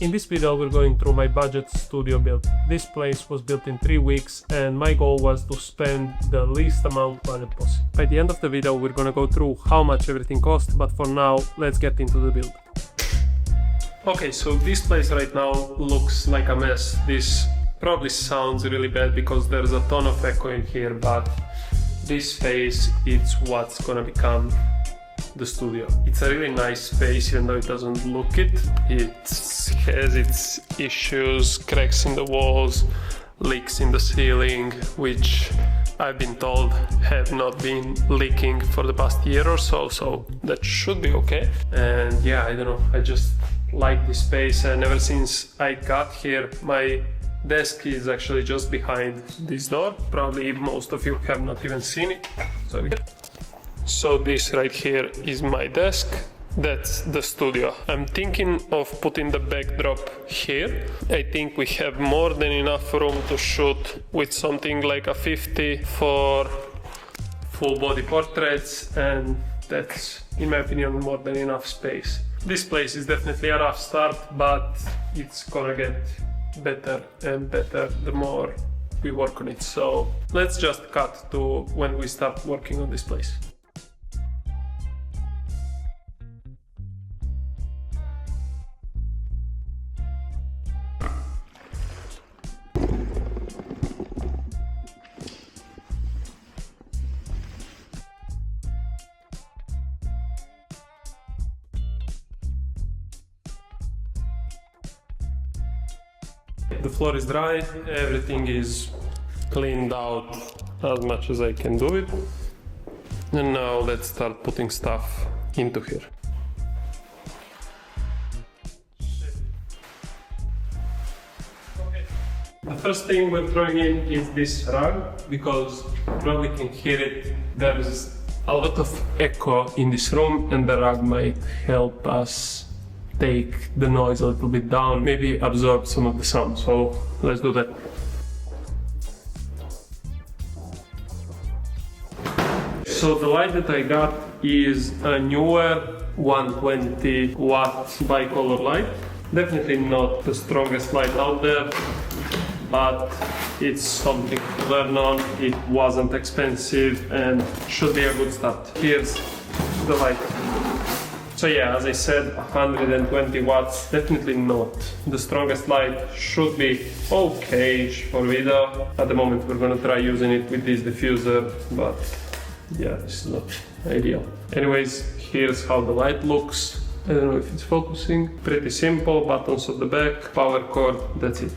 In this video we're going through my budget studio build. This place was built in 3 weeks and my goal was to spend the least amount of money possible. By the end of the video we're gonna go through how much everything cost, but for now let's get into the build. Okay, so this place right now looks like a mess. This probably sounds really bad because there's a ton of echo in here, but this space is what's gonna become the studio. It's a really nice space even though it doesn't look it. It has its issues, cracks in the walls, leaks in the ceiling, which I've been told have not been leaking for the past year or so, so that should be okay. And yeah, I don't know, I just like this space, and ever since I got here, my desk is actually just behind this door. Probably most of you have not even seen it. So this right here is my desk. That's the studio. I'm thinking of putting the backdrop here. I think we have more than enough room to shoot with something like a 50 for full body portraits, and that's, in my opinion, more than enough space. This place is definitely a rough start, but it's gonna get better and better the more we work on it. So let's just cut to when we start working on this place. The floor is dry, everything is cleaned out as much as I can do it. And now let's start putting stuff into here. Okay. The first thing we're throwing in is this rug, because you probably can hear it. There's a lot of echo in this room, and the rug might help us take the noise a little bit down, maybe absorb some of the sound, so let's do that. So the light that I got is a newer 120 watt bicolor light. Definitely not the strongest light out there, but it's something to learn on. It wasn't expensive and should be a good start. Here's the light. So yeah, as I said, 120 watts, definitely not the strongest light, should be okay for video. At the moment we're gonna try using it with this diffuser, but yeah, this is not ideal. Anyways, here's how the light looks. I don't know if it's focusing. Pretty simple, buttons at the back, power cord, that's it.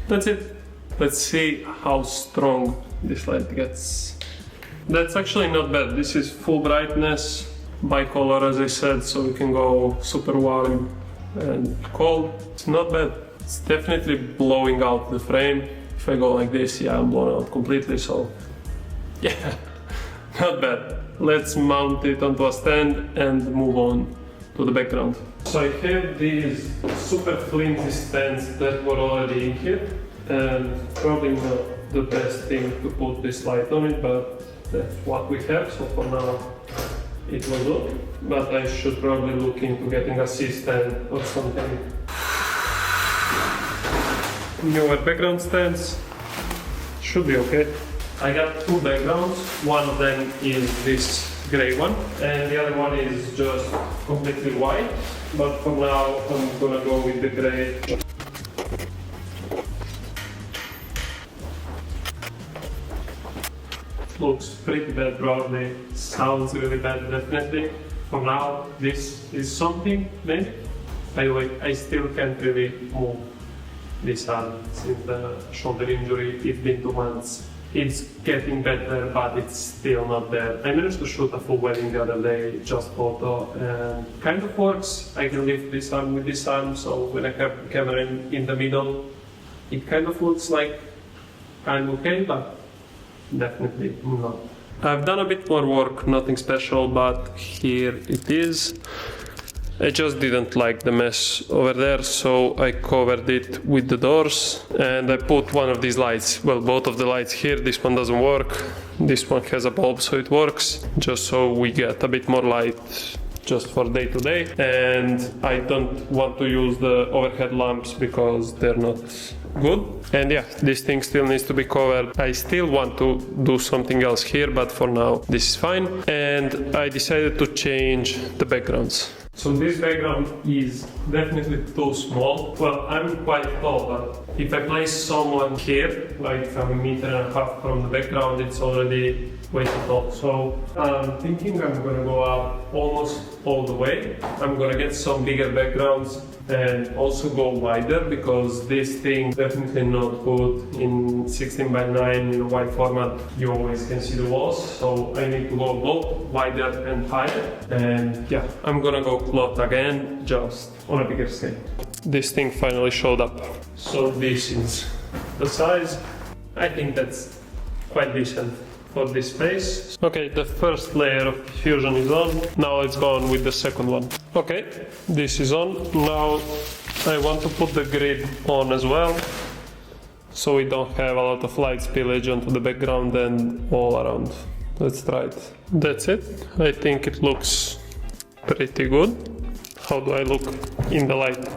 That's it. Let's see how strong this light gets. That's actually not bad. This is full brightness, bicolor as I said, so we can go super warm and cold. It's not bad. It's definitely blowing out the frame. If I go like this, yeah, I'm blown out completely, so yeah, not bad. Let's mount it onto a stand and move on to the background. So I have these super flimsy stands that were already in here, and probably not the best thing to put this light on it, but that's what we have, so for now it will do. But I should probably look into getting a C-stand or something. Newer background stands, should be okay. I got two backgrounds, one of them is this grey one, and the other one is just completely white, but for now I'm gonna go with the grey. Looks pretty bad probably, sounds really bad definitely. For now this is something maybe. By the way, I still can't really move this arm since the shoulder injury. It's been 2 months. It's getting better, but it's still not there. I managed to shoot a full wedding the other day, just photo, and kind of works. I can lift this arm with this arm, so when I have the camera in the middle, it kind of looks like I'm okay, but definitely not. I've done a bit more work, nothing special, but here it is. I just didn't like the mess over there, so I covered it with the doors and I put one of these lights, well, both of the lights here. This one doesn't work, this one has a bulb so it works, just so we get a bit more light just for day to day. And I don't want to use the overhead lamps because they're not good. And yeah, this thing still needs to be covered. I still want to do something else here, but for now this is fine. And I decided to change the backgrounds. So this background is definitely too small. Well, I'm quite tall, but if I place someone here, like from 1.5 meters from the background, it's already way too tall. So I'm thinking I'm gonna go up almost all the way. I'm gonna get some bigger backgrounds and also go wider, because this thing definitely not good in 16:9 in a wide format. You always can see the walls, so I need to go both wider and higher. And yeah, I'm gonna go cloth again, just on a bigger scale. This thing finally showed up. So this is the size. I think that's quite decent for this space. Okay, the first layer of diffusion is on. Now let's go on with the second one. Okay, this is on. Now I want to put the grid on as well, so we don't have a lot of light spillage onto the background and all around. Let's try it. That's it. I think it looks pretty good. How do I look in the light?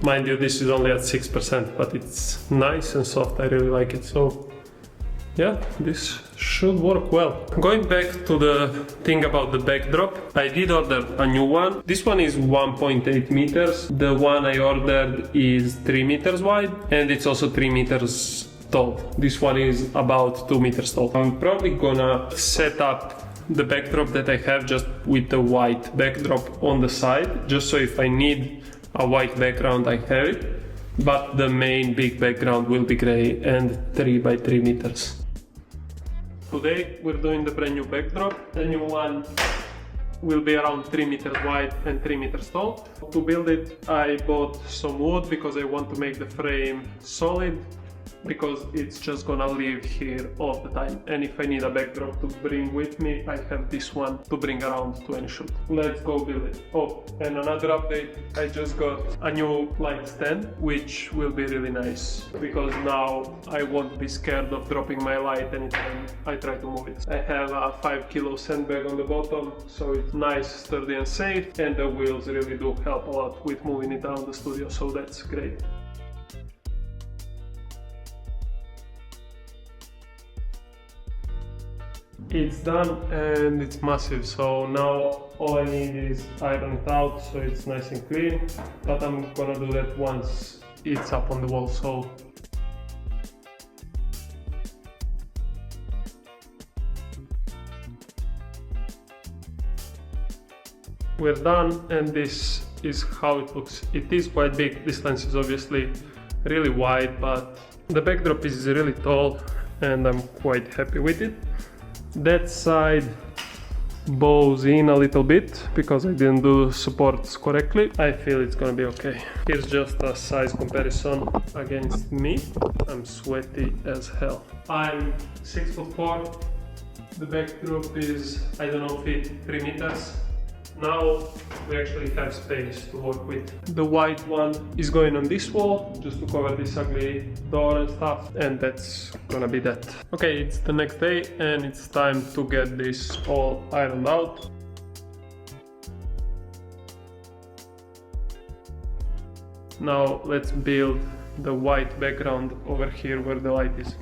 Mind you, this is only at 6%, but it's nice and soft. I really like it. So yeah, this should work well. Going back to the thing about the backdrop, I did order a new one. This one is 1.8 meters. The one I ordered is 3 meters wide, and it's also 3 meters tall. This one is about 2 meters tall. I'm probably gonna set up the backdrop that I have just with the white backdrop on the side, just so if I need a white background I have it. But the main big background will be gray and 3 by 3 meters. Today we're doing the brand new backdrop. The new one will be around 3 meters wide and 3 meters tall. To build it, I bought some wood because I want to make the frame solid, because it's just gonna live here all the time. And if I need a backdrop to bring with me, I have this one to bring around to any shoot. Let's go build it. Oh, and another update, I just got a new light stand, which will be really nice, because now I won't be scared of dropping my light anytime I try to move it. I have a 5 kilo sandbag on the bottom, so it's nice, sturdy and safe, and the wheels really do help a lot with moving it around the studio, so that's great. It's done and it's massive, so now all I need is iron it out so it's nice and clean, but I'm gonna do that once it's up on the wall. So we're done, and this is how it looks. It is quite big. This lens is obviously really wide, but the backdrop is really tall and I'm quite happy with it. That side bows in a little bit because I didn't do supports correctly. I feel it's gonna be okay. Here's just a size comparison against me. I'm sweaty as hell. I'm 6'4". The backdrop is, I don't know, feet 3 meters. Now we actually have space to work with. The white one is going on this wall just to cover this ugly door and stuff, and that's gonna be that. Okay, it's the next day and it's time to get this all ironed out. Now let's build the white background over here where the light is.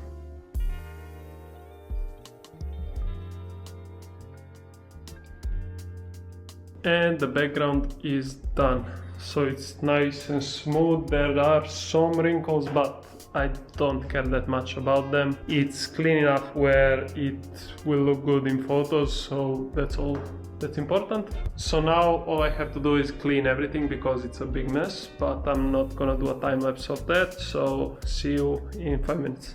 And the background is done, so it's nice and smooth. There are some wrinkles, but I don't care that much about them. It's clean enough where it will look good in photos, so that's all that's important. So now all I have to do is clean everything because it's a big mess, but I'm not gonna do a time lapse of that, so see you in 5 minutes.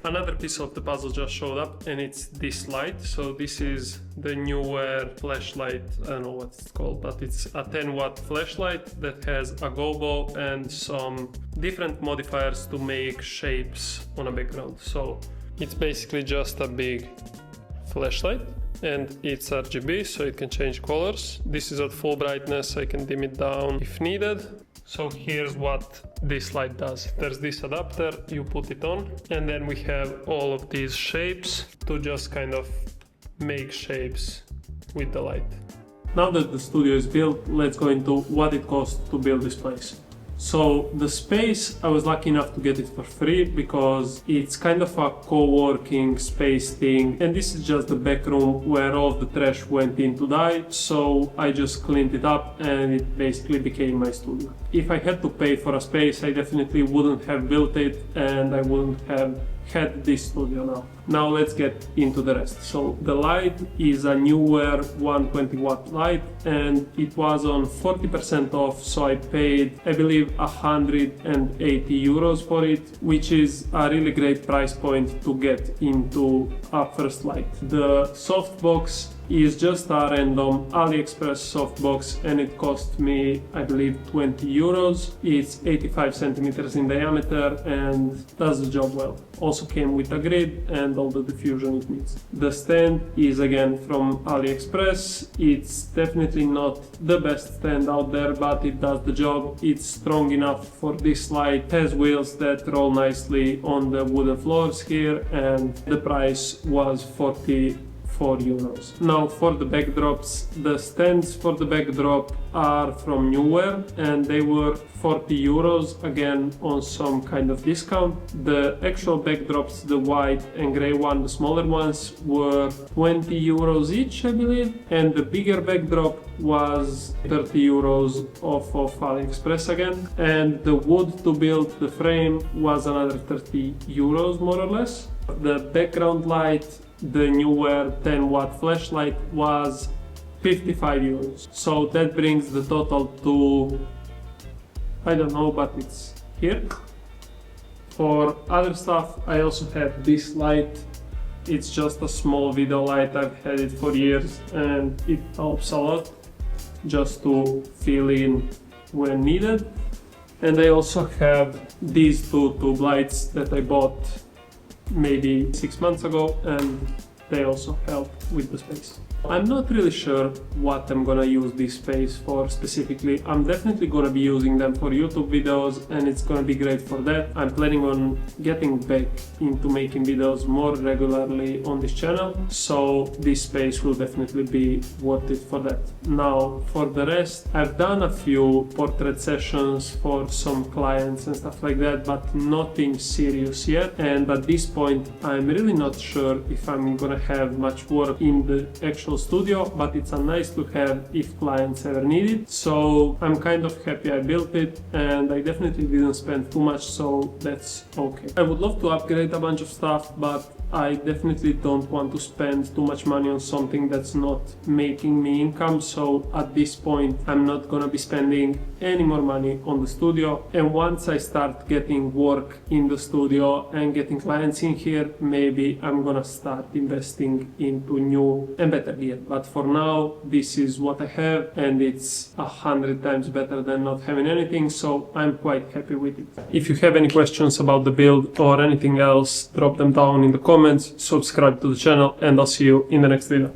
Another piece of the puzzle just showed up, and it's this light. So this is the newer flashlight, I don't know what it's called, but it's a 10-watt flashlight that has a gobo and some different modifiers to make shapes on a background. So it's basically just a big flashlight, and it's RGB, so it can change colors. This is at full brightness, I can dim it down if needed. So here's what this light does. There's this adapter, you put it on, and then we have all of these shapes to just kind of make shapes with the light. Now that the studio is built, let's go into what it costs to build this place. So the space, I was lucky enough to get it for free because it's kind of a co-working space thing, and this is just the back room where all of the trash went in to die, so I just cleaned it up and it basically became my studio. If I had to pay for a space, I definitely wouldn't have built it and I wouldn't have had this studio now. Now let's get into the rest. So the light is a newer 120 watt light and it was on 40% off, so I paid, I believe, 180 euros for it, which is a really great price point to get into a first light. The softbox is just a random AliExpress softbox and it cost me, I believe, 20 euros. It's 85 centimeters in diameter and does the job well. Also came with a grid and all the diffusion it needs. The stand is again from AliExpress. It's definitely not the best stand out there, but it does the job. It's strong enough for this light, has wheels that roll nicely on the wooden floors here, and the price was 44 euros. Now for the backdrops, the stands for the backdrop are from Newware and they were 40 euros, again on some kind of discount. The actual backdrops, the white and grey one, the smaller ones, were 20 euros each, I believe, and the bigger backdrop was 30 euros off of AliExpress again, and the wood to build the frame was another 30 euros more or less. The background light, the Newware 10 watt flashlight, was 55 euros. So that brings the total to, I don't know, but it's here. For other stuff, I also have this light. It's just a small video light. I've had it for years and it helps a lot just to fill in when needed. And I also have these two tube lights that I bought maybe 6 months ago, and they also help with the space. I'm not really sure what I'm gonna use this space for specifically. I'm definitely gonna be using them for YouTube videos and it's gonna be great for that. I'm planning on getting back into making videos more regularly on this channel, so this space will definitely be worth it for that. Now for the rest, I've done a few portrait sessions for some clients and stuff like that, but nothing serious yet, and at this point I'm really not sure if I'm gonna have much work in the actual studio, but it's a nice to have if clients ever need it. So I'm kind of happy I built it and I definitely didn't spend too much, so that's okay. I would love to upgrade a bunch of stuff, but I definitely don't want to spend too much money on something that's not making me income, so at this point I'm not gonna be spending any more money on the studio, and once I start getting work in the studio and getting clients in here, maybe I'm gonna start investing into new and better gear. But for now, this is what I have and it's 100 times better than not having anything, so I'm quite happy with it. If you have any questions about the build or anything else, drop them down in the comments, subscribe to the channel, and I'll see you in the next video.